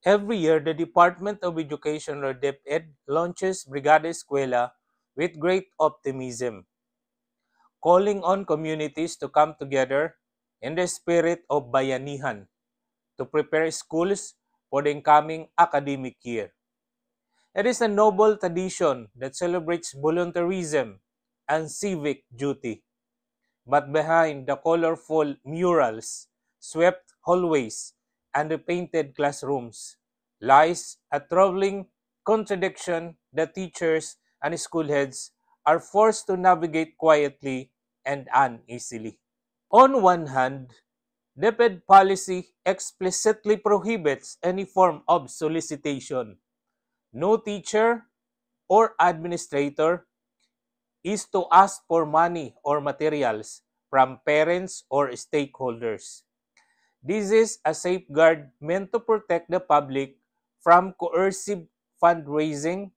Every year, the Department of Education or DepEd launches Brigada Eskwela with great optimism, calling on communities to come together in the spirit of bayanihan to prepare schools for the incoming academic year. It is a noble tradition that celebrates volunteerism and civic duty. But behind the colorful murals, swept hallways, and the painted classrooms lies a troubling contradiction that teachers and school heads are forced to navigate quietly and uneasily. On one hand, DepEd policy explicitly prohibits any form of solicitation. No teacher or administrator is to ask for money or materials from parents or stakeholders. This is a safeguard meant to protect the public from coercive fundraising,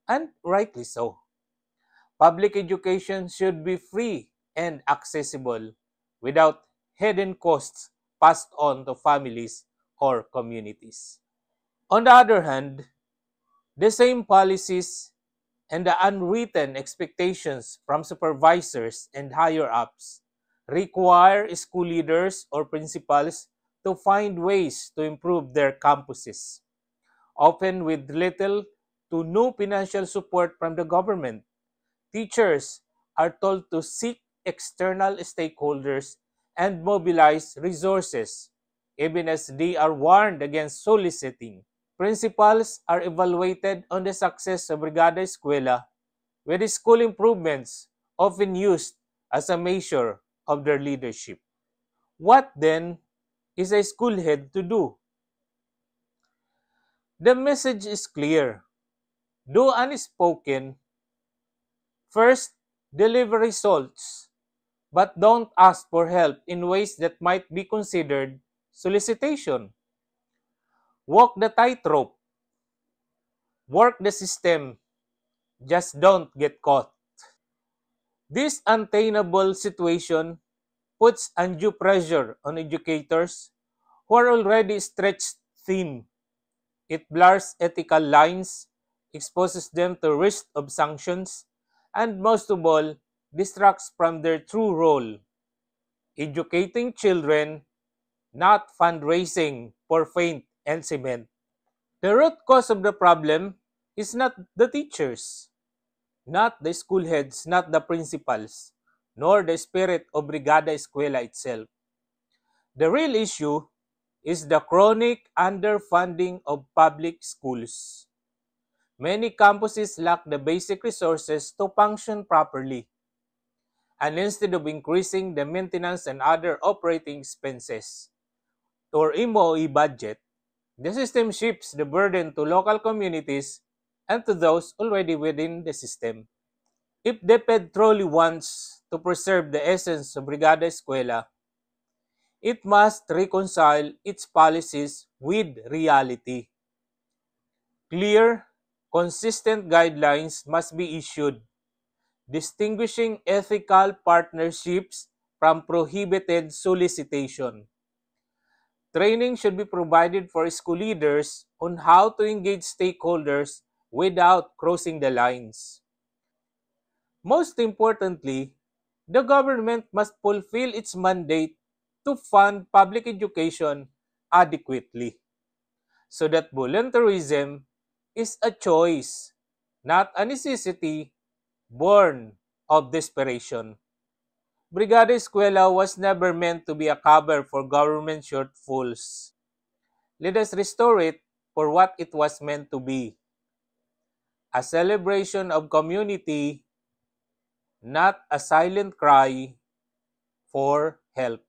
and rightly so. Public education should be free and accessible without hidden costs passed on to families or communities. On the other hand, the same policies and the unwritten expectations from supervisors and higher-ups require school leaders or principals to find ways to improve their campuses, often with little to no financial support from the government. Teachers are told to seek external stakeholders and mobilize resources, even as they are warned against soliciting. Principals are evaluated on the success of Brigada Eskwela, with school improvements often used as a measure of their leadership. What then is a school head to do? The message is clear. Though unspoken, first, deliver results, but don't ask for help in ways that might be considered solicitation. Walk the tightrope. Work the system. Just don't get caught. This untenable situation puts undue pressure on educators who are already stretched thin. It blurs ethical lines, exposes them to risk of sanctions, and most of all, distracts from their true role, educating children, not fundraising for paint and cement. The root cause of the problem is not the teachers, not the school heads, not the principals, nor the spirit of Brigada Eskwela itself. The real issue is the chronic underfunding of public schools. Many campuses lack the basic resources to function properly, and instead of increasing the maintenance and other operating expenses or MOE budget, the system shifts the burden to local communities and to those already within the system. If DepEd truly wants to preserve the essence of Brigada Eskwela, it must reconcile its policies with reality. Clear, consistent guidelines must be issued, distinguishing ethical partnerships from prohibited solicitation. Training should be provided for school leaders on how to engage stakeholders without crossing the lines. Most importantly, the government must fulfill its mandate to fund public education adequately so that volunteerism is a choice, not a necessity born of desperation. Brigada Eskwela was never meant to be a cover for government shortfalls. Let us restore it for what it was meant to be, a celebration of community, not a silent cry for help.